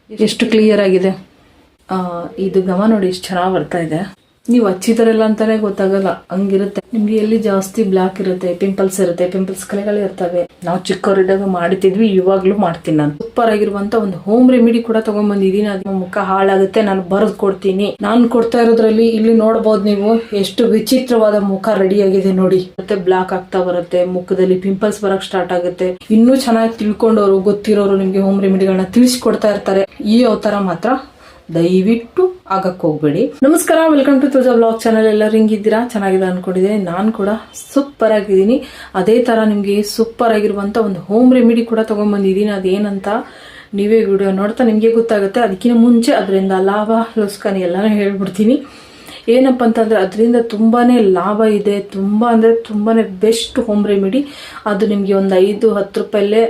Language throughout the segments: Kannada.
ಎಷ್ಟು ಕ್ಲಿಯರ್ ಆಗಿದೆ. ಇದು ಘಮ ನೋಡಿ ಎಷ್ಟು ಚೆನ್ನಾಗಿ ಬರ್ತಾ ಇದೆ. ನೀವು ಹಚ್ಚಿದಾರಲ್ಲ ಅಂತಾನೆ ಗೊತ್ತಾಗಲ್ಲ, ಹಂಗಿರುತ್ತೆ. ನಿಮ್ಗೆ ಎಲ್ಲಿ ಜಾಸ್ತಿ ಬ್ಲಾಕ್ ಇರುತ್ತೆ, ಪಿಂಪಲ್ಸ್ ಇರುತ್ತೆ, ಪಿಂಪಲ್ಸ್ ಕಲೆಗಳು ಇರ್ತವೆ. ನಾವು ಚಿಕ್ಕವರಿದ್ದಾಗ ಮಾಡ್ತಿದ್ವಿ, ಇವಾಗ್ಲೂ ಮಾಡ್ತೀನಿ. ನಾನು ಸೂಪರ್ ಆಗಿರುವಂತ ಒಂದು ಹೋಮ್ ರೆಮಿಡಿ ಕೂಡ ತಗೊಂಡ್ಬಂದಿದ್ದೀನಿ. ಅದು ಮುಖ ಹಾಳಾಗುತ್ತೆ, ನಾನು ಬರೆದು ಕೊಡ್ತೀನಿ. ನಾನು ಕೊಡ್ತಾ ಇರೋದ್ರಲ್ಲಿ ಇಲ್ಲಿ ನೋಡಬಹುದು ನೀವು ಎಷ್ಟು ವಿಚಿತ್ರವಾದ ಮುಖ ರೆಡಿ ಆಗಿದೆ ನೋಡಿ. ಮತ್ತೆ ಬ್ಲಾಕ್ ಆಗ್ತಾ ಬರುತ್ತೆ, ಮುಖದಲ್ಲಿ ಪಿಂಪಲ್ಸ್ ಬರಕ್ ಸ್ಟಾರ್ಟ್ ಆಗುತ್ತೆ. ಇನ್ನೂ ಚೆನ್ನಾಗಿ ತಿಳ್ಕೊಂಡವರು ಗೊತ್ತಿರೋರು ನಿಮ್ಗೆ ಹೋಮ್ ರೆಮಿಡಿಗಳನ್ನ ತಿಳಿಸ್ಕೊಡ್ತಾ ಇರ್ತಾರೆ. ಈ ಅವತಾರ ಮಾತ್ರ ದಯವಿಟ್ಟು ಆಗಕ್ಕೆ ಹೋಗ್ಬೇಡಿ. ನಮಸ್ಕಾರ, ವೆಲ್ಕಮ್ ಟು ತುಜಾ ಬ್ಲಾಗ್ ಚಾನಲ್. ಎಲ್ಲರೂ ಹಿಂಗಿದ್ದೀರಾ? ಚೆನ್ನಾಗಿದೆ ಅನ್ಕೊಂಡಿದ್ದೆ. ನಾನು ಕೂಡ ಸೂಪರ್ ಆಗಿದ್ದೀನಿ. ಅದೇ ತರ ನಿಮ್ಗೆ ಸೂಪರ್ ಆಗಿರುವಂತ ಒಂದು ಹೋಮ್ ರೆಮಿಡಿ ಕೂಡ ತಗೊಂಡ್ಬಂದಿದ್ದೀನಿ. ಅದೇನಂತ ನೀವೇ ವಿಡಿಯೋ ನೋಡ್ತಾ ನಿಮ್ಗೆ ಗೊತ್ತಾಗುತ್ತೆ. ಅದಕ್ಕಿಂತ ಮುಂಚೆ ಅದರಿಂದ ಲಾಭ ಲುಸ್ಕಾನಿ ಎಲ್ಲಾನು ಹೇಳ್ಬಿಡ್ತೀನಿ. ಏನಪ್ಪ ಅಂತಂದ್ರೆ ಅದರಿಂದ ತುಂಬಾನೇ ಲಾಭ ಇದೆ. ತುಂಬಾನೇ ಬೆಸ್ಟ್ ಹೋಮ್ ರೆಮಿಡಿ. ಅದು ನಿಮ್ಗೆ ಒಂದು 5-10 ರೂಪಾಯಲ್ಲೇ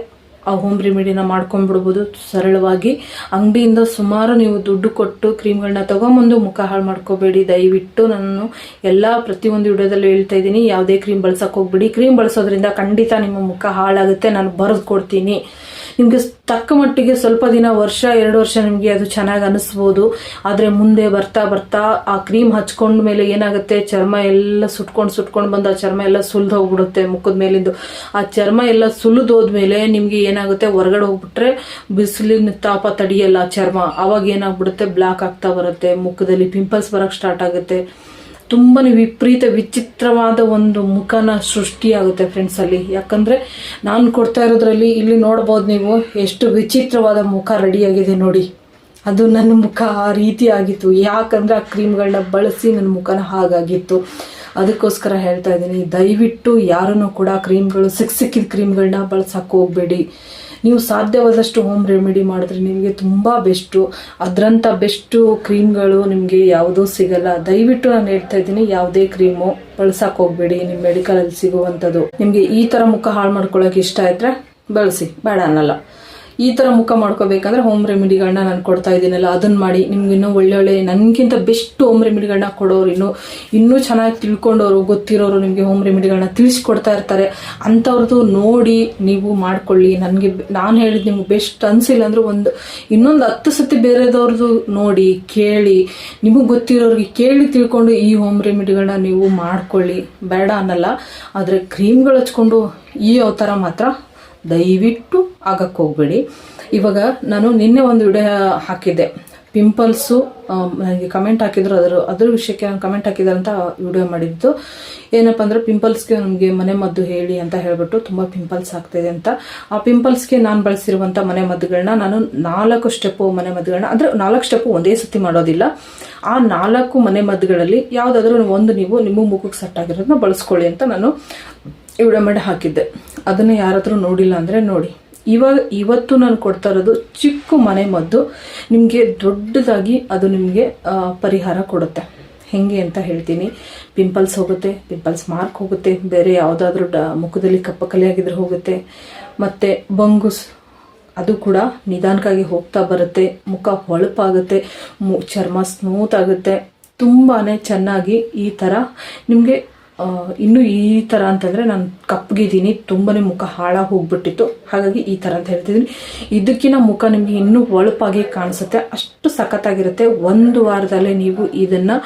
ಆ ಹೋಮ್ ರೆಮಿಡಿನ ಮಾಡ್ಕೊಂಡ್ಬಿಡ್ಬೋದು ಸರಳವಾಗಿ. ಅಂಗಡಿಯಿಂದ ಸುಮಾರು ನೀವು ದುಡ್ಡು ಕೊಟ್ಟು ಕ್ರೀಮ್ಗಳನ್ನ ತಗೊಂಬಂದು ಮುಖ ಹಾಳು ಮಾಡ್ಕೋಬೇಡಿ. ದಯವಿಟ್ಟು ನಾನು ಪ್ರತಿಯೊಂದು ವಿಡಿಯೋದಲ್ಲಿ ಹೇಳ್ತಾ ಇದ್ದೀನಿ, ಯಾವುದೇ ಕ್ರೀಮ್ ಬಳಸಕ್ಕೆ ಹೋಗ್ಬೇಡಿ. ಕ್ರೀಮ್ ಬಳಸೋದ್ರಿಂದ ಖಂಡಿತ ನಿಮ್ಮ ಮುಖ ಹಾಳಾಗುತ್ತೆ. ನಾನು ಬರೆದು ಕೊಡ್ತೀನಿ. ನಿಮ್ಗೆ ತಕ್ಕ ಮಟ್ಟಿಗೆ ಸ್ವಲ್ಪ ದಿನ, 1-2 ವರ್ಷ ನಿಮ್ಗೆ ಅದು ಚೆನ್ನಾಗಿ ಅನಿಸ್ಬೋದು. ಆದ್ರೆ ಮುಂದೆ ಬರ್ತಾ ಬರ್ತಾ ಆ ಕ್ರೀಮ್ ಹಚ್ಕೊಂಡ ಮೇಲೆ ಏನಾಗುತ್ತೆ, ಚರ್ಮ ಎಲ್ಲ ಸುಟ್ಕೊಂಡು ಬಂದು ಆ ಚರ್ಮ ಎಲ್ಲ ಸುಲ್ದು ಹೋಗ್ಬಿಡುತ್ತೆ. ಮುಖದ ಮೇಲಿಂದು ಆ ಚರ್ಮ ಎಲ್ಲ ಸುಲಿದೋದ್ಮೇಲೆ ನಿಮ್ಗೆ ಏನಾಗುತ್ತೆ, ಹೊರಗಡೆ ಹೋಗ್ಬಿಟ್ರೆ ಬಿಸಿಲಿನ ತಾಪ ತಡಿಯಲ್ಲ ಚರ್ಮ. ಅವಾಗ ಏನಾಗ್ಬಿಡುತ್ತೆ, ಬ್ಲಾಕ್ ಆಗ್ತಾ ಬರುತ್ತೆ, ಮುಖದಲ್ಲಿ ಪಿಂಪಲ್ಸ್ ಬರಕ್ ಸ್ಟಾರ್ಟ್ ಆಗುತ್ತೆ. ತುಂಬಾನೇ ವಿಚಿತ್ರವಾದ ಒಂದು ಮುಖನ ಸೃಷ್ಟಿಯಾಗುತ್ತೆ ಫ್ರೆಂಡ್ಸ್ ಅಲ್ಲಿ. ಯಾಕಂದ್ರೆ ನಾನು ಕೊಡ್ತಾ ಇರೋದ್ರಲ್ಲಿ ಇಲ್ಲಿ ನೋಡಬಹುದು ನೀವು ಎಷ್ಟು ವಿಚಿತ್ರವಾದ ಮುಖ ರೆಡಿ ಆಗಿದೆ ನೋಡಿ. ಅದು ನನ್ನ ಮುಖ ಆ ರೀತಿ ಆಗಿತ್ತು. ಯಾಕಂದ್ರೆ ಆ ಕ್ರೀಮ್ಗಳನ್ನ ಬಳಸಿ ನನ್ನ ಮುಖನ ಹಾಗಾಗಿತ್ತು. ಅದಕ್ಕೋಸ್ಕರ ಹೇಳ್ತಾ ಇದ್ದೀನಿ, ದಯವಿಟ್ಟು ಯಾರನ್ನು ಕೂಡ ಕ್ರೀಮ್ಗಳು ಸಿಕ್ಕಿದ ಕ್ರೀಮ್ಗಳನ್ನ ಬಳಸಕ್ಕೆ ಹೋಗ್ಬೇಡಿ. ನೀವು ಸಾಧ್ಯವಾದಷ್ಟು ಹೋಮ್ ರೆಮಿಡಿ ಮಾಡಿದ್ರೆ ನಿಮಗೆ ತುಂಬ ಬೆಸ್ಟು. ಅದರಂಥ ಬೆಸ್ಟು ಕ್ರೀಮ್ಗಳು ನಿಮಗೆ ಯಾವುದೂ ಸಿಗಲ್ಲ. ದಯವಿಟ್ಟು ನಾನು ಹೇಳ್ತಾ ಇದ್ದೀನಿ, ಯಾವುದೇ ಕ್ರೀಮು ಬಳಸಕ್ಕೆ ಹೋಗ್ಬೇಡಿ. ನಿಮ್ಮ ಮೆಡಿಕಲಲ್ಲಿ ಸಿಗುವಂಥದ್ದು. ನಿಮಗೆ ಈ ಥರ ಮುಖ ಹಾಳು ಮಾಡ್ಕೊಳ್ಳೋಕೆ ಇಷ್ಟ ಇದ್ರೆ ಬಳಸಿ, ಬೇಡ ಅನ್ನಲ್ಲ. ಈ ಥರ ಮುಖ ಮಾಡ್ಕೋಬೇಕಂದ್ರೆ ಹೋಮ್ ರೆಮಿಡಿಗಳನ್ನ ನಾನು ಕೊಡ್ತಾ ಇದ್ದೀನಲ್ಲ, ಅದನ್ನ ಮಾಡಿ. ನಿಮ್ಗೆ ಇನ್ನೂ ಒಳ್ಳೆ ನನಗಿಂತ ಬೆಸ್ಟ್ ಹೋಮ್ ರೆಮಿಡಿಗಳನ್ನ ಕೊಡೋರು, ಇನ್ನೂ ಚೆನ್ನಾಗಿ ತಿಳ್ಕೊಂಡವರು ಗೊತ್ತಿರೋರು ನಿಮಗೆ ಹೋಮ್ ರೆಮಿಡಿಗಳನ್ನ ತಿಳಿಸ್ಕೊಡ್ತಾ ಇರ್ತಾರೆ. ಅಂಥವ್ರದ್ದು ನೋಡಿ ನೀವು ಮಾಡ್ಕೊಳ್ಳಿ. ನಾನು ಹೇಳಿದ್ದು ನಿಮ್ಗೆ ಬೆಸ್ಟ್ ಅನಿಸಿಲ್ಲ ಅಂದ್ರೆ ಇನ್ನೊಂದು 10 ಸತಿ ಬೇರೆದವ್ರದ್ದು ನೋಡಿ ಕೇಳಿ, ನಿಮಗೆ ಗೊತ್ತಿರೋರಿಗೆ ಕೇಳಿ ತಿಳ್ಕೊಂಡು ಈ ಹೋಮ್ ರೆಮಿಡಿಗಳನ್ನ ನೀವು ಮಾಡ್ಕೊಳ್ಳಿ. ಬೇಡ ಅನ್ನಲ್ಲ. ಆದರೆ ಕ್ರೀಮ್ಗಳು ಹಚ್ಕೊಂಡು ಈ ಅವತಾರ ಮಾತ್ರ ದಯವಿಟ್ಟು ಆಗಕ್ಕೆ ಹೋಗ್ಬೇಡಿ. ಇವಾಗ ನಾನು ನಿನ್ನೆ ಒಂದು ವಿಡಿಯೋ ಹಾಕಿದ್ದೆ, ಪಿಂಪಲ್ಸು ನನಗೆ ಕಮೆಂಟ್ ಹಾಕಿದ್ರು. ಅದ್ರ ವಿಷಯಕ್ಕೆ ನಾನು ಕಮೆಂಟ್ ಹಾಕಿದ್ದಾರೆ ಅಂತ ವಿಡಿಯೋ ಮಾಡಿದ್ದು. ಏನಪ್ಪ ಅಂದ್ರೆ ಪಿಂಪಲ್ಸ್ಗೆ ನಮಗೆ ಮನೆ ಮದ್ದು ಹೇಳಿ ಅಂತ ಹೇಳ್ಬಿಟ್ಟು ತುಂಬ ಪಿಂಪಲ್ಸ್ ಆಗ್ತಾಯಿದೆ ಅಂತ. ಆ ಪಿಂಪಲ್ಸ್ಗೆ ನಾನು ಬಳಸಿರುವಂಥ ಮನೆ ಮದ್ದುಗಳನ್ನ ನಾನು 4 ಸ್ಟೆಪ್ಪು ಮನೆ ಮದ್ದುಗಳನ್ನ, ಅಂದರೆ 4 ಸ್ಟೆಪ್ಪು ಒಂದೇ ಸತಿ ಮಾಡೋದಿಲ್ಲ. ಆ 4 ಮನೆ ಮದ್ದುಗಳಲ್ಲಿ ಯಾವುದಾದ್ರೂ ಒಂದು ನೀವು ನಿಮ್ಮ ಮುಖಕ್ಕೆ ಸೆಟ್ ಆಗಿರೋದನ್ನ ಬಳಸ್ಕೊಳ್ಳಿ ಅಂತ ನಾನು ವಿಡಿಯೋ ಮಾಡಿ ಹಾಕಿದ್ದೆ. ಅದನ್ನು ಯಾರಾದರೂ ನೋಡಿಲ್ಲ ಅಂದರೆ ನೋಡಿ. ಇವತ್ತು ನಾನು ಕೊಡ್ತಾ ಇರೋದು ಚಿಕ್ಕ ಮನೆ ಮದ್ದು. ನಿಮಗೆ ದೊಡ್ಡದಾಗಿ ಅದು ನಿಮಗೆ ಪರಿಹಾರ ಕೊಡುತ್ತೆ. ಹೆಂಗೆ ಅಂತ ಹೇಳ್ತೀನಿ. ಪಿಂಪಲ್ಸ್ ಹೋಗುತ್ತೆ, ಪಿಂಪಲ್ಸ್ ಮಾರ್ಕ್ ಹೋಗುತ್ತೆ, ಬೇರೆ ಯಾವುದಾದ್ರೂ ಮುಖದಲ್ಲಿ ಕಪ್ಪ ಕಲೆಯಾಗಿದ್ರೆ ಹೋಗುತ್ತೆ. ಮತ್ತು ಬಂಗುಸ್ ಅದು ಕೂಡ ನಿಧಾನಕ್ಕಾಗಿ ಹೋಗ್ತಾ ಬರುತ್ತೆ. ಮುಖ ಹೊಳಪಾಗುತ್ತೆ, ಚರ್ಮ ಸ್ಮೂತ್ ಆಗುತ್ತೆ. ತುಂಬಾ ಚೆನ್ನಾಗಿ ಈ ಥರ ನಿಮಗೆ ಇನ್ನು ಈ ಥರ ಅಂತಂದರೆ ನಾನು ಕಪ್ಪಗಿದ್ದೀನಿ, ತುಂಬಾ ಮುಖ ಹಾಳಾಗಿ ಹೋಗ್ಬಿಟ್ಟಿತ್ತು. ಹಾಗಾಗಿ ಈ ಥರ ಅಂತ ಹೇಳ್ತಿದ್ದೀನಿ. ಇದಕ್ಕಿಂತ ಮುಖ ನಿಮಗೆ ಇನ್ನೂ ಹೊಳಪಾಗಿ ಕಾಣಿಸುತ್ತೆ. ಅಷ್ಟು ಸಖತ್ತಾಗಿರುತ್ತೆ. 1 ವಾರದಲ್ಲೇ ನೀವು ಇದನ್ನು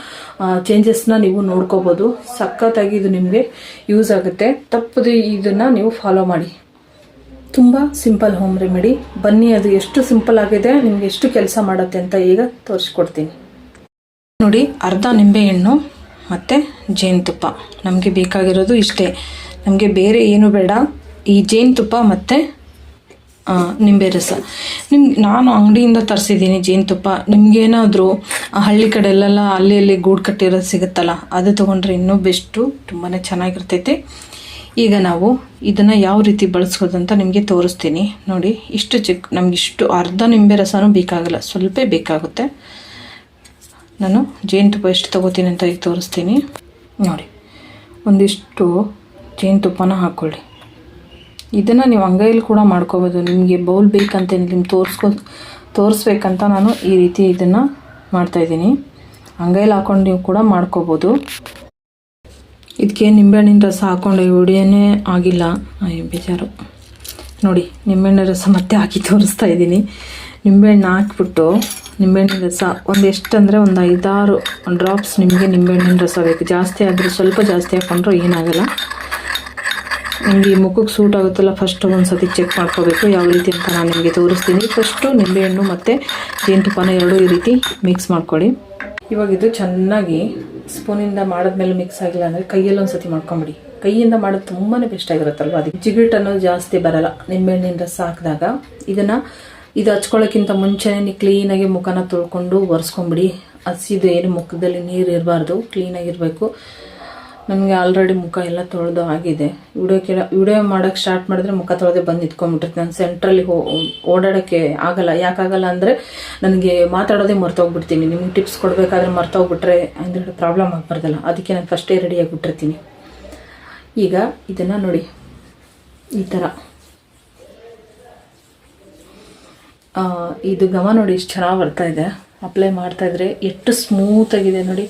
ಚೇಂಜಸ್ನ ನೀವು ನೋಡ್ಕೋಬೋದು. ಸಖತ್ತಾಗಿ ಇದು ನಿಮಗೆ ಯೂಸ್ ಆಗುತ್ತೆ. ತಪ್ಪದೆ ಇದನ್ನು ನೀವು ಫಾಲೋ ಮಾಡಿ. ತುಂಬ ಸಿಂಪಲ್ ಹೋಮ್ ರೆಮಿಡಿ. ಬನ್ನಿ, ಅದು ಎಷ್ಟು ಸಿಂಪಲ್ ಆಗಿದೆ, ನಿಮ್ಗೆ ಎಷ್ಟು ಕೆಲಸ ಮಾಡುತ್ತೆ ಅಂತ ಈಗ ತೋರಿಸ್ಕೊಡ್ತೀನಿ ನೋಡಿ. ಅರ್ಧ ನಿಂಬೆಹಣ್ಣು ಮತ್ತು ಜೇನುತುಪ್ಪ ನಮಗೆ ಬೇಕಾಗಿರೋದು ಇಷ್ಟೇ. ನಮಗೆ ಬೇರೆ ಏನು ಬೇಡ. ಈ ಜೇನುತುಪ್ಪ ಮತ್ತು ನಿಂಬೆ ರಸ. ನಾನು ಅಂಗಡಿಯಿಂದ ತರಿಸಿದ್ದೀನಿ ಜೇನುತುಪ್ಪ. ನಿಮಗೇನಾದರೂ ಹಳ್ಳಿ ಕಡೆಯಲ್ಲೆಲ್ಲ ಅಲ್ಲಿ ಗೂಡು ಕಟ್ಟಿರೋದು ಸಿಗುತ್ತಲ್ಲ, ಅದು ತೊಗೊಂಡ್ರೆ ಇನ್ನೂ ಬೆಸ್ಟು. ತುಂಬಾ ಚೆನ್ನಾಗಿರ್ತೈತೆ. ಈಗ ನಾವು ಇದನ್ನು ಯಾವ ರೀತಿ ಬಳಸ್ಕೋದಂತ ನಿಮಗೆ ತೋರಿಸ್ತೀನಿ ನೋಡಿ. ನಮಗಿಷ್ಟು ಅರ್ಧ ನಿಂಬೆ ರಸನೂ ಬೇಕಾಗಲ್ಲ, ಸ್ವಲ್ಪ ಬೇಕಾಗುತ್ತೆ. ನಾನು ಜೇನುತುಪ್ಪ ಎಷ್ಟು ತೊಗೋತೀನಿ ಅಂತ ಈಗ ತೋರಿಸ್ತೀನಿ ನೋಡಿ. ಒಂದಿಷ್ಟು ಜೇನುತುಪ್ಪನ ಹಾಕ್ಕೊಳ್ಳಿ. ಇದನ್ನು ನೀವು ಅಂಗೈಲಿ ಕೂಡ ಮಾಡ್ಕೋಬೋದು. ನಿಮಗೆ ಬೌಲ್ ಬೇಕಂತ ನಿಮ್ಗೆ ತೋರಿಸ್ಬೇಕಂತ ನಾನು ಈ ರೀತಿ ಇದನ್ನು ಮಾಡ್ತಾಯಿದ್ದೀನಿ. ಅಂಗೈಲಿ ಹಾಕ್ಕೊಂಡು ನೀವು ಕೂಡ ಮಾಡ್ಕೋಬೋದು. ಇದಕ್ಕೆ ನಿಂಬೆಹಣ್ಣಿನ ರಸ ಹಾಕ್ಕೊಂಡು ವಿಡಿಯೋನೇ ಆಗಿಲ್ಲ, ಬೇಜಾರು ನೋಡಿ. ನಿಂಬೆಹಣ್ಣಿನ ರಸ ಮತ್ತೆ ಹಾಕಿ ತೋರಿಸ್ತಾ ಇದ್ದೀನಿ. ನಿಂಬೆಹಣ್ಣು ಹಾಕ್ಬಿಟ್ಟು ನಿಂಬೆಹಣ್ಣಿನ ರಸ ಎಷ್ಟು ಅಂದರೆ ಒಂದು 5-6 ಡ್ರಾಪ್ಸ್ ನಿಮಗೆ ನಿಂಬೆಹಣ್ಣಿನ ರಸ ಬೇಕು. ಜಾಸ್ತಿ ಆದರೆ ಸ್ವಲ್ಪ ಜಾಸ್ತಿ ಹಾಕ್ಕೊಂಡ್ರೂ ಏನಾಗಲ್ಲ. ನಿಮಗೆ ಈ ಮುಖಕ್ಕೆ ಸೂಟ್ ಆಗುತ್ತಲ್ಲ ಫಸ್ಟ್ ಒಂದು ಸತಿ ಚೆಕ್ ಮಾಡ್ಕೋಬೇಕು ಯಾವ ರೀತಿ ಅಂತ ನಾನು ನಿಮಗೆ ತೋರಿಸ್ತೀನಿ. ಫಸ್ಟು ನಿಂಬೆಹಣ್ಣು ಮತ್ತು ಜೇನುತುಪ್ಪನ ಎರಡೂ ಈ ರೀತಿ ಮಿಕ್ಸ್ ಮಾಡ್ಕೊಳ್ಳಿ. ಇವಾಗ ಇದು ಚೆನ್ನಾಗಿ ಸ್ಪೂನಿಂದ ಮಾಡಿದ್ಮೇಲೆ ಮಿಕ್ಸ್ ಆಗಿಲ್ಲ ಅಂದರೆ ಕೈಯಲ್ಲಿ ಒಂದು ಸತಿ ಮಾಡ್ಕೊಂಬಿಡಿ. ಕೈಯಿಂದ ಮಾಡೋದು ತುಂಬಾ ಬೆಸ್ಟ್ ಆಗಿರುತ್ತಲ್ವ, ಅದಕ್ಕೆ ಜಿಗಿಟ್ ಅನ್ನೋದು ಜಾಸ್ತಿ ಬರಲ್ಲ ನಿಂಬೆಹಣ್ಣಿನ ರಸ ಹಾಕಿದಾಗ. ಇದು ಹಚ್ಕೊಳ್ಳೋಕ್ಕಿಂತ ಮುಂಚೆನೇ ನೀವು ಕ್ಲೀನಾಗಿ ಮುಖನ ತೊಳ್ಕೊಂಡು ಒರೆಸ್ಕೊಂಬಿಡಿ. ಹಸಿದು ಏನು ಮುಖದಲ್ಲಿ ನೀರು ಇರಬಾರ್ದು, ಕ್ಲೀನಾಗಿರಬೇಕು. ನನಗೆ ಆಲ್ರೆಡಿ ಮುಖ ಎಲ್ಲ ತೊಳೆದು ಆಗಿದೆ. ವಿಡಿಯೋ ಮಾಡೋಕ್ಕೆ ಸ್ಟಾರ್ಟ್ ಮಾಡಿದ್ರೆ ಮುಖ ತೊಳೆದೇ ಬಂದು ನಿಂತ್ಕೊಂಡ್ಬಿಟ್ಟಿರ್ತೀನಿ. ನಾನು ಸೆಂಟ್ರಲ್ಲಿ ಓಡಾಡೋಕ್ಕೆ ಆಗಲ್ಲ. ಯಾಕಾಗಲ್ಲ ಅಂದರೆ ನನಗೆ ಮಾತಾಡೋದೇ ಮರ್ತೋಗ್ಬಿಡ್ತೀನಿ. ನಿಮ್ಗೆ ಟಿಪ್ಸ್ ಕೊಡಬೇಕಾದ್ರೆ ಮರ್ತೋಗ್ಬಿಟ್ರೆ ಅಂದರೆ ಪ್ರಾಬ್ಲಮ್ ಆಗಬಾರ್ದಲ್ಲ, ಅದಕ್ಕೆ ನಾನು ಫಸ್ಟೇ ರೆಡಿಯಾಗಿಬಿಟ್ಟಿರ್ತೀನಿ. ಈಗ ಇದನ್ನು ನೋಡಿ ಈ ಥರ ಇದು ಘಮ ನೋಡಿ ಎಷ್ಟು ಚೆನ್ನಾಗಿ ಬರ್ತಾಯಿದೆ. ಅಪ್ಲೈ ಮಾಡ್ತಾಯಿದ್ರೆ ಎಷ್ಟು ಸ್ಮೂತಾಗಿದೆ ನೋಡಿ,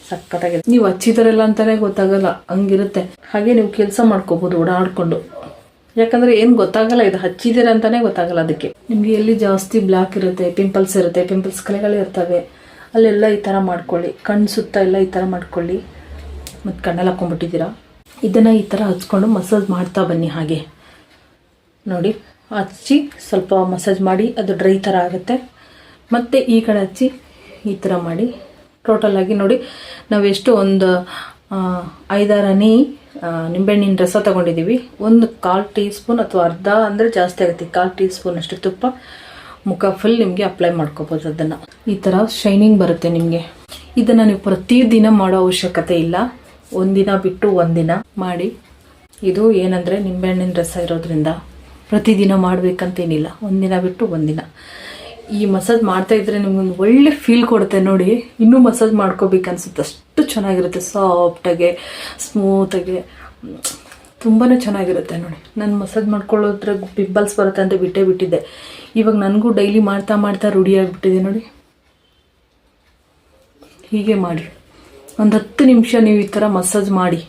ಸಕ್ಕತ್ತಾಗಿದೆ. ನೀವು ಹಚ್ಚಿದಾರೆಲ್ಲ ಅಂತಲೇ ಗೊತ್ತಾಗಲ್ಲ, ಹಂಗಿರುತ್ತೆ. ಹಾಗೆ ನೀವು ಕೆಲಸ ಮಾಡ್ಕೋಬೋದು ಓಡಾಡ್ಕೊಂಡು, ಯಾಕಂದರೆ ಏನು ಗೊತ್ತಾಗಲ್ಲ, ಇದು ಹಚ್ಚಿದ್ದೀರ ಅಂತಲೇ ಗೊತ್ತಾಗಲ್ಲ. ಅದಕ್ಕೆ ನಿಮಗೆ ಎಲ್ಲಿ ಜಾಸ್ತಿ ಬ್ಲ್ಯಾಕ್ ಇರುತ್ತೆ, ಪಿಂಪಲ್ಸ್ ಇರುತ್ತೆ, ಪಿಂಪಲ್ಸ್ ಕಲೆಗಳು ಇರ್ತವೆ, ಅಲ್ಲೆಲ್ಲ ಈ ಥರ ಮಾಡ್ಕೊಳ್ಳಿ. ಕಣ್ಣು ಸುತ್ತ ಎಲ್ಲ ಈ ಥರ ಮಾಡ್ಕೊಳ್ಳಿ. ಮತ್ತು ಕಣ್ಣಲ್ಲಿ ಹಾಕ್ಕೊಂಡ್ಬಿಟ್ಟಿದ್ದೀರಾ, ಇದನ್ನು ಈ ಥರ ಹಚ್ಕೊಂಡು ಮಸಾಜ್ ಮಾಡ್ತಾ ಬನ್ನಿ. ಹಾಗೆ ನೋಡಿ ಹಚ್ಚಿ ಸ್ವಲ್ಪ ಮಸಾಜ್ ಮಾಡಿ ಅದು ಡ್ರೈ ಥರ ಆಗುತ್ತೆ. ಮತ್ತು ಈ ಕಡೆ ಹಚ್ಚಿ ಈ ಥರ ಮಾಡಿ ಟೋಟಲಾಗಿ ನೋಡಿ ನಾವೆಷ್ಟು ಒಂದು 5-6 ಹನಿ ನಿಂಬೆಹಣ್ಣಿನ ರಸ ತೊಗೊಂಡಿದ್ದೀವಿ. ಒಂದು 1/4 ಟೀ ಸ್ಪೂನ್ ಅಥವಾ ಅರ್ಧ ಅಂದರೆ ಜಾಸ್ತಿ ಆಗುತ್ತೆ, 1/4 ಟೀ ಸ್ಪೂನ್ ಅಷ್ಟು ತುಪ್ಪ ಮುಖ ಫುಲ್ ನಿಮಗೆ ಅಪ್ಲೈ ಮಾಡ್ಕೋಬೋದು. ಅದನ್ನು ಈ ಥರ ಶೈನಿಂಗ್ ಬರುತ್ತೆ ನಿಮಗೆ. ಇದನ್ನು ನೀವು ಪ್ರತಿದಿನ ಮಾಡೋ ಅವಶ್ಯಕತೆ ಇಲ್ಲ, ಒಂದಿನ ಬಿಟ್ಟು ಒಂದಿನ ಮಾಡಿ. ಇದು ಏನಂದರೆ ನಿಂಬೆಹಣ್ಣಿನ ರಸ ಇರೋದ್ರಿಂದ ಪ್ರತಿದಿನ ಮಾಡಬೇಕಂತೇನಿಲ್ಲ, ಒಂದಿನ ಬಿಟ್ಟು ಒಂದಿನ. ಈ ಮಸಾಜ್ ಮಾಡ್ತಾಯಿದ್ರೆ ನಿಮ್ಗೊಂದು ಒಳ್ಳೆ ಫೀಲ್ ಕೊಡುತ್ತೆ ನೋಡಿ. ಇನ್ನೂ ಮಸಾಜ್ ಮಾಡ್ಕೋಬೇಕನ್ಸುತ್ತೆ, ಅಷ್ಟು ಚೆನ್ನಾಗಿರುತ್ತೆ. ಸಾಫ್ಟಾಗೆ ಸ್ಮೂತಾಗೆ ತುಂಬಾ ಚೆನ್ನಾಗಿರುತ್ತೆ ನೋಡಿ. ನಾನು ಮಸಾಜ್ ಮಾಡ್ಕೊಳ್ಳೋದ್ರೆ ಪಿಂಪಲ್ಸ್ ಬರುತ್ತೆ ಅಂತ ಬಿಟ್ಟಿದ್ದೆ. ಇವಾಗ ನನಗೂ ಡೈಲಿ ಮಾಡ್ತಾ ರೂಢಿಯಾಗಿಬಿಟ್ಟಿದೆ ನೋಡಿ. ಹೀಗೆ ಮಾಡಿ ಒಂದು 10 ನಿಮಿಷ ನೀವು ಈ ಥರ ಮಸಾಜ್ ಮಾಡಿ.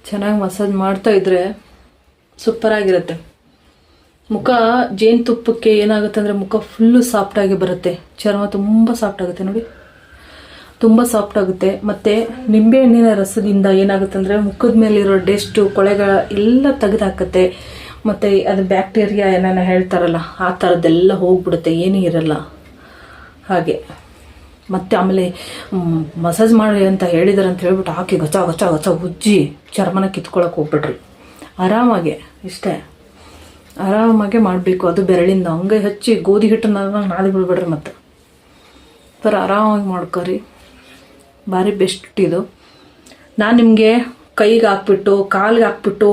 ಚೆನ್ನಾಗಿ ಮಸಾಜ್ ಮಾಡ್ತಾಯಿದ್ರೆ ಸೂಪರಾಗಿರುತ್ತೆ. ಮುಖ ಜೇನುತುಪ್ಪಕ್ಕೆ ಏನಾಗುತ್ತೆ ಅಂದರೆ ಮುಖ ಫುಲ್ಲು ಸಾಫ್ಟಾಗಿ ಬರುತ್ತೆ. ಚರ್ಮ ತುಂಬ ಸಾಫ್ಟ್ ಆಗುತ್ತೆ ನೋಡಿ, ತುಂಬ ಸಾಫ್ಟ್ ಆಗುತ್ತೆ. ಮತ್ತು ನಿಂಬೆಹಣ್ಣಿನ ರಸದಿಂದ ಏನಾಗುತ್ತೆ ಅಂದರೆ ಮುಖದ ಮೇಲಿರೋ ಡೆಸ್ಟು ಕೊಳೆಗಳ ಎಲ್ಲ ತೆಗೆದಾಕತ್ತೆ. ಮತ್ತು ಅದು ಬ್ಯಾಕ್ಟೀರಿಯಾ ಏನೇನೋ ಹೇಳ್ತಾರಲ್ಲ ಆ ಥರದ್ದೆಲ್ಲ ಹೋಗ್ಬಿಡುತ್ತೆ, ಏನೂ ಇರಲ್ಲ ಹಾಗೆ. ಮತ್ತು ಆಮೇಲೆ ಮಸಾಜ್ ಮಾಡಿ ಅಂತ ಹೇಳಿದಾರೆ ಅಂತ ಹೇಳ್ಬಿಟ್ಟು ಹಾಕಿ ಗಚ ಉಜ್ಜಿ ಚರ್ಮನ ಕಿತ್ಕೊಳ್ಳೋಕೆ ಹೋಗ್ಬಿಡ್ರಿ. ಆರಾಮಾಗೆ ಇಷ್ಟೇ ಆರಾಮಾಗೆ ಮಾಡಬೇಕು. ಅದು ಬೆರಳಿಂದ ಹಂಗೆ ಹಚ್ಚಿ ಗೋಧಿ ಹಿಟ್ಟನ್ನ ನಾದಿ ಬಿಡ್ಬೇಡ್ರಿ. ಮತ್ತು ಥರ ಆರಾಮಾಗಿ ಮಾಡ್ಕೊರಿ, ಭಾರಿ ಬೆಸ್ಟ್ ಇದು. ನಾನು ನಿಮಗೆ ಕೈಗೆ ಹಾಕ್ಬಿಟ್ಟು ಕಾಲಿಗೆ ಹಾಕ್ಬಿಟ್ಟು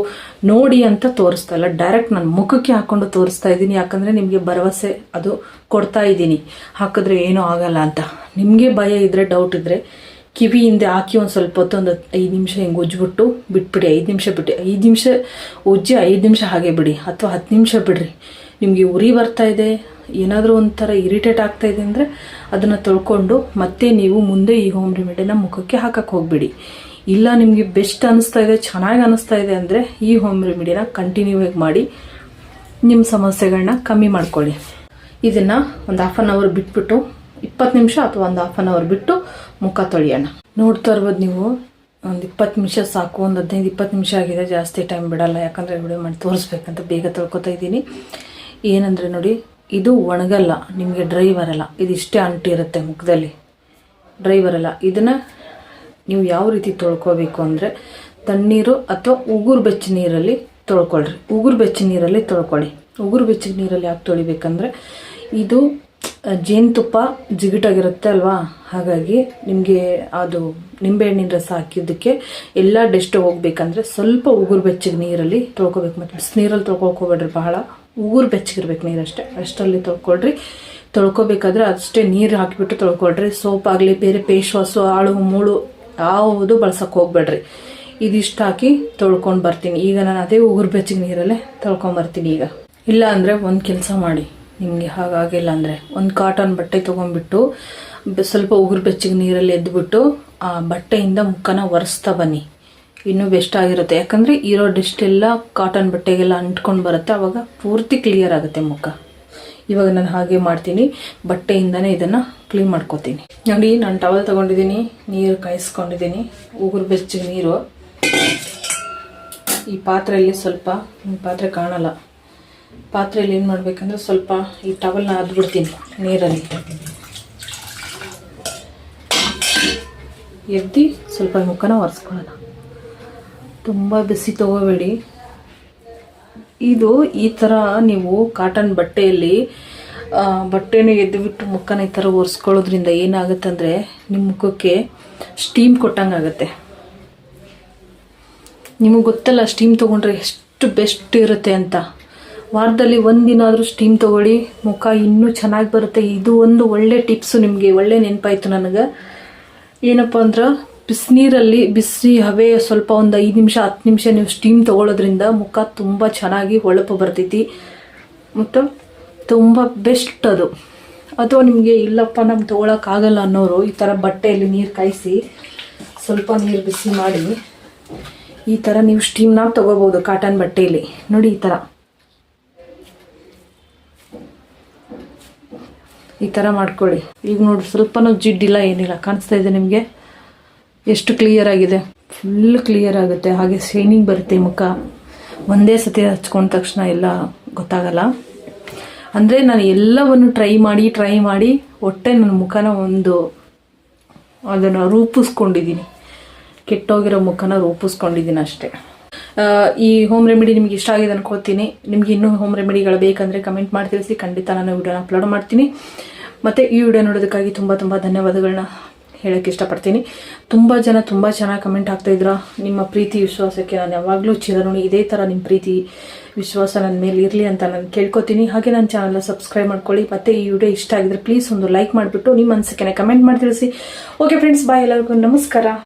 ನೋಡಿ ಅಂತ ತೋರಿಸ್ತಾ ಇಲ್ಲ, ಡೈರೆಕ್ಟ್ ನಾನು ಮುಖಕ್ಕೆ ಹಾಕ್ಕೊಂಡು ತೋರಿಸ್ತಾ ಇದ್ದೀನಿ. ಯಾಕಂದರೆ ನಿಮಗೆ ಭರವಸೆ ಅದು ಕೊಡ್ತಾ ಇದ್ದೀನಿ, ಹಾಕಿದ್ರೆ ಏನೂ ಆಗಲ್ಲ ಅಂತ. ನಿಮಗೆ ಭಯ ಇದ್ದರೆ, ಡೌಟ್ ಇದ್ದರೆ ಕಿವಿ ಹಿಂದೆ ಹಾಕಿ ಒಂದು ಸ್ವಲ್ಪ ಹೊತ್ತು ಒಂದು 5 ನಿಮಿಷ ಹಿಂಗೆ ಉಜ್ಜಿಬಿಟ್ಟು ಬಿಟ್ಬಿಡಿ. 5 ನಿಮಿಷ ಬಿಟ್ಟು 5 ನಿಮಿಷ ಉಜ್ಜಿ 5 ನಿಮಿಷ ಹಾಗೆ ಬಿಡಿ, ಅಥವಾ 10 ನಿಮಿಷ ಬಿಡ್ರಿ. ನಿಮಗೆ ಉರಿ ಬರ್ತಾ ಇದೆ, ಏನಾದರೂ ಒಂಥರ ಇರಿಟೇಟ್ ಆಗ್ತಾಯಿದೆ ಅಂದರೆ ಅದನ್ನು ತೊಳ್ಕೊಂಡು ಮತ್ತೆ ನೀವು ಮುಂದೆ ಈ ಹೋಮ್ ರೆಮಿಡಿನ ಮುಖಕ್ಕೆ ಹಾಕಕ್ಕೆ ಹೋಗ್ಬಿಡಿ. ಇಲ್ಲ ನಿಮಗೆ ಬೆಸ್ಟ್ ಅನ್ನಿಸ್ತಾ ಇದೆ, ಚೆನ್ನಾಗಿ ಅನ್ನಿಸ್ತಾ ಇದೆ ಅಂದರೆ ಈ ಹೋಮ್ ರೆಮಿಡಿನ ಕಂಟಿನ್ಯೂ ಆಗಿ ಮಾಡಿ ನಿಮ್ಮ ಸಮಸ್ಯೆಗಳನ್ನ ಕಮ್ಮಿ ಮಾಡ್ಕೊಳ್ಳಿ. ಇದನ್ನು ಒಂದು 1/2 ಅವರ್ ಬಿಟ್ಬಿಟ್ಟು 20 ನಿಮಿಷ ಅಥವಾ ಒಂದು 1/2 ಅವರ್ ಬಿಟ್ಟು ಮುಖ ತೊಳೆಯೋಣ. ನೋಡ್ತಾ ಇರ್ಬೋದು ನೀವು, ಒಂದು 20 ನಿಮಿಷ ಸಾಕು. ಒಂದು 15-20 ನಿಮಿಷ ಆಗಿದೆ, ಜಾಸ್ತಿ ಟೈಮ್ ಬಿಡಲ್ಲ. ಯಾಕಂದರೆ ವಿಡಿಯೋ ಮಾಡಿ ತೋರಿಸ್ಬೇಕಂತ ಬೇಗ ತೊಳ್ಕೊತಾ ಇದ್ದೀನಿ. ಏನಂದರೆ ನೋಡಿ, ಇದು ಒಣಗಲ್ಲ, ನಿಮಗೆ ಡ್ರೈ ಬರಲ್ಲ. ಇದಿಷ್ಟೇ ಅಂಟಿರುತ್ತೆ ಮುಖದಲ್ಲಿ, ಡ್ರೈ ಬರಲ್ಲ. ಇದನ್ನು ನೀವು ಯಾವ ರೀತಿ ತೊಳ್ಕೊಬೇಕು ಅಂದರೆ ತಣ್ಣೀರು ಅಥವಾ ಉಗುರು ಬೆಚ್ಚ ನೀರಲ್ಲಿ ತೊಳ್ಕೊಳ್ರಿ. ಉಗುರು ಬೆಚ್ಚ ನೀರಲ್ಲಿ ತೊಳ್ಕೊಳ್ಳಿ. ಉಗುರು ಬೆಚ್ಚ ನೀರಲ್ಲಿ ಯಾಕೆ ತೊಳಿಬೇಕಂದ್ರೆ ಇದು ಜೇನುತುಪ್ಪ ಜಿಗಿಟಾಗಿರುತ್ತೆ ಅಲ್ವಾ, ಹಾಗಾಗಿ ನಿಮಗೆ ಅದು ನಿಂಬೆಹಣ್ಣಿನ ರಸ ಹಾಕಿದ್ದಕ್ಕೆ ಎಲ್ಲ ಡೆಸ್ಟ್ ಹೋಗ್ಬೇಕಂದ್ರೆ ಸ್ವಲ್ಪ ಉಗುರು ಬೆಚ್ಚಗೆ ನೀರಲ್ಲಿ ತೊಳ್ಕೊಬೇಕು. ಮತ್ತು ಬಿಸಿನೀರಲ್ಲಿ ತೊಳ್ಕೊಳ್ಕೋಬೇಡ್ರಿ, ಬಹಳ ಉಗುರು ಬೆಚ್ಚಗಿರ್ಬೇಕು ನೀರಷ್ಟೇ, ಅಷ್ಟರಲ್ಲಿ ತೊಳ್ಕೊಳ್ರಿ. ತೊಳ್ಕೊಬೇಕಾದ್ರೆ ಅಷ್ಟೇ ನೀರು ಹಾಕಿಬಿಟ್ಟು ತೊಳ್ಕೊಳ್ರಿ. ಸೋಪ್ ಆಗಲಿ, ಬೇರೆ ಫೇಸ್ ವಾಶು, ಆಳು ಮೂಳು ಯಾವುದು ಬಳಸೋಕೆ ಹೋಗ್ಬೇಡ್ರಿ. ಇದಿಷ್ಟು ಹಾಕಿ ತೊಳ್ಕೊಂಡು ಬರ್ತೀನಿ. ಈಗ ನಾನು ಅದೇ ಉಗುರು ಬೆಚ್ಚಗೆ ನೀರಲ್ಲೇ ತೊಳ್ಕೊಂಬರ್ತೀನಿ. ಈಗ ಇಲ್ಲ ಅಂದರೆ ಒಂದು ಕೆಲಸ ಮಾಡಿ, ನಿಮಗೆ ಹಾಗಾಗಿಲ್ಲ ಅಂದರೆ ಒಂದು ಕಾಟನ್ ಬಟ್ಟೆ ತೊಗೊಂಡ್ಬಿಟ್ಟು ಸ್ವಲ್ಪ ಉಗುರು ಬೆಚ್ಚಗೆ ನೀರಲ್ಲಿ ಎದ್ದುಬಿಟ್ಟು ಆ ಬಟ್ಟೆಯಿಂದ ಮುಖನ ಒರೆಸ್ತಾ ಬನ್ನಿ, ಇನ್ನೂ ಬೆಸ್ಟ್ ಆಗಿರುತ್ತೆ. ಯಾಕಂದರೆ ಇರೋ ಡೆಸ್ಟ್ ಎಲ್ಲ ಕಾಟನ್ ಬಟ್ಟೆಗೆಲ್ಲ ಅಂಟ್ಕೊಂಡು ಬರುತ್ತೆ, ಆವಾಗ ಪೂರ್ತಿ ಕ್ಲಿಯರ್ ಆಗುತ್ತೆ ಮುಖ. ಇವಾಗ ನಾನು ಹಾಗೆ ಮಾಡ್ತೀನಿ, ಬಟ್ಟೆಯಿಂದನೇ ಇದನ್ನು ಕ್ಲೀನ್ ಮಾಡ್ಕೋತೀನಿ. ನೋಡಿ, ನಾನು ಟವಲ್ ತೊಗೊಂಡಿದ್ದೀನಿ, ನೀರು ಕಾಯಿಸ್ಕೊಂಡಿದ್ದೀನಿ, ಉಗುರು ಬೆಚ್ಚಗೆ ನೀರು. ಈ ಪಾತ್ರೆಯಲ್ಲಿ ಸ್ವಲ್ಪ, ಪಾತ್ರೆ ಕಾಣಲ್ಲ, ಪಾತ್ರೆಯಲ್ಲಿ ಏನು ಮಾಡಬೇಕಂದ್ರೆ ಸ್ವಲ್ಪ ಈ ಟವಲ್ನ ಅದ್ಬಿಡ್ತೀನಿ ನೀರಲ್ಲಿ. ಎದ್ದು ಸ್ವಲ್ಪ ಮುಖನ ಒರೆಸ್ಕೊಳ್ಳೋಣ. ತುಂಬ ಬಿಸಿ ತಗೋಬೇಡಿ. ಇದು ಈ ಥರ ನೀವು ಕಾಟನ್ ಬಟ್ಟೆಯಲ್ಲಿ ಬಟ್ಟೆನೂ ಎದ್ದುಬಿಟ್ಟು ಮುಖನ ಈ ಥರ ಒರೆಸ್ಕೊಳ್ಳೋದ್ರಿಂದ ಏನಾಗುತ್ತಂದರೆ ನಿಮ್ಮ ಮುಖಕ್ಕೆ ಸ್ಟೀಮ್ ಕೊಟ್ಟಂಗೆ ಆಗುತ್ತೆ. ನಿಮಗೆ ಗೊತ್ತಲ್ಲ ಸ್ಟೀಮ್ ತೊಗೊಂಡ್ರೆ ಎಷ್ಟು ಬೆಸ್ಟ್ ಇರುತ್ತೆ ಅಂತ. ವಾರದಲ್ಲಿ ಒಂದಿನ ಆದರೂ ಸ್ಟೀಮ್ ತೊಗೊಳ್ಳಿ, ಮುಖ ಇನ್ನೂ ಚೆನ್ನಾಗಿ ಬರುತ್ತೆ. ಇದು ಒಂದು ಒಳ್ಳೆ ಟಿಪ್ಸು ನಿಮಗೆ, ಒಳ್ಳೆ ನೆನಪಾಯಿತು ನನಗೆ. ಏನಪ್ಪ ಅಂದ್ರೆ ಬಿಸಿನೀರಲ್ಲಿ ಬಿಸಿ ಹವೆ ಸ್ವಲ್ಪ ಒಂದು 5 ನಿಮಿಷ 10 ನಿಮಿಷ ನೀವು ಸ್ಟೀಮ್ ತೊಗೊಳ್ಳೋದ್ರಿಂದ ಮುಖ ತುಂಬ ಚೆನ್ನಾಗಿ ಹೊಳಪು ಬರ್ತೈತಿ ಮತ್ತು ತುಂಬ ಬೆಸ್ಟ್ ಅದು. ಅಥವಾ ನಿಮಗೆ ಇಲ್ಲಪ್ಪ ನಮ್ಗೆ ತೊಗೊಳಕ್ಕಾಗಲ್ಲ ಅನ್ನೋರು ಈ ಥರ ಬಟ್ಟೆಯಲ್ಲಿ ನೀರು ಕಾಯಿಸಿ ಸ್ವಲ್ಪ ನೀರು ಬಿಸಿ ಮಾಡಿ ಈ ಥರ ನೀವು ಸ್ಟೀಮ್ನ ತೊಗೋಬೋದು ಕಾಟನ್ ಬಟ್ಟೆಯಲ್ಲಿ. ನೋಡಿ, ಈ ಥರ ಮಾಡ್ಕೊಳ್ಳಿ. ಈಗ ನೋಡಿ, ಸ್ವಲ್ಪನೂ ಜಿಡ್ಡಿಲ್ಲ, ಏನಿಲ್ಲ, ಕಾಣಿಸ್ತಾ ಇದೆ ನಿಮಗೆ ಎಷ್ಟು ಕ್ಲಿಯರ್ ಆಗಿದೆ. ಫುಲ್ ಕ್ಲಿಯರ್ ಆಗುತ್ತೆ, ಹಾಗೆ ಶೈನಿಂಗ್ ಬರುತ್ತೆ ಮುಖ. ಒಂದೇ ಸತಿ ಹಚ್ಕೊಂಡ ತಕ್ಷಣ ಎಲ್ಲ ಗೊತ್ತಾಗಲ್ಲ. ಅಂದರೆ ನಾನು ಎಲ್ಲವನ್ನು ಟ್ರೈ ಮಾಡಿ ಒಟ್ಟೆ ನನ್ನ ಮುಖನ ಅದನ್ನು ರೂಪಿಸ್ಕೊಂಡಿದ್ದೀನಿ, ಕೆಟ್ಟೋಗಿರೋ ಮುಖನ ರೂಪಿಸ್ಕೊಂಡಿದ್ದೀನಿ ಅಷ್ಟೇ. ಈ ಹೋಮ್ ರೆಮಿಡಿ ನಿಮಗೆ ಇಷ್ಟ ಆಗಿದೆ ಅನ್ಕೋತೀನಿ. ನಿಮಗೆ ಇನ್ನೂ ಹೋಮ್ ರೆಮಿಡಿಗಳು ಬೇಕಂದರೆ ಕಮೆಂಟ್ ಮಾಡಿ ತಿಳಿಸಿ, ಖಂಡಿತ ನಾನು ವಿಡಿಯೋನ ಅಪ್ಲೋಡ್ ಮಾಡ್ತೀನಿ. ಮತ್ತು ಈ ವಿಡಿಯೋ ನೋಡೋದಕ್ಕಾಗಿ ತುಂಬ ತುಂಬ ಧನ್ಯವಾದಗಳನ್ನ ಹೇಳೋಕ್ಕೆ ಇಷ್ಟಪಡ್ತೀನಿ. ತುಂಬ ಜನ ತುಂಬ ಚೆನ್ನಾಗಿ ಕಮೆಂಟ್ ಆಗ್ತಾಯಿದ್ರ. ನಿಮ್ಮ ಪ್ರೀತಿ ವಿಶ್ವಾಸಕ್ಕೆ ನಾನು ಯಾವಾಗಲೂ ಚಿರಋಣಿ. ಇದೇ ಥರ ನಿಮ್ಮ ಪ್ರೀತಿ ವಿಶ್ವಾಸ ನನ್ನ ಮೇಲೆ ಇರಲಿ ಅಂತ ನಾನು ಕೇಳ್ಕೊತೀನಿ. ಹಾಗೆ ನನ್ನ ಚಾನಲ್ನ ಸಬ್ಸ್ಕ್ರೈಬ್ ಮಾಡ್ಕೊಳ್ಳಿ. ಮತ್ತು ಈ ವಿಡಿಯೋ ಇಷ್ಟ ಆಗಿದ್ರೆ ಪ್ಲೀಸ್ ಒಂದು ಲೈಕ್ ಮಾಡಿಬಿಟ್ಟು ನಿಮ್ಮ ಅನಿಸಿಕೆನ ಕಮೆಂಟ್ ಮಾಡಿ ತಿಳಿಸಿ. ಓಕೆ ಫ್ರೆಂಡ್ಸ್, ಬಾಯ್, ಎಲ್ಲರಿಗೂ ನಮಸ್ಕಾರ.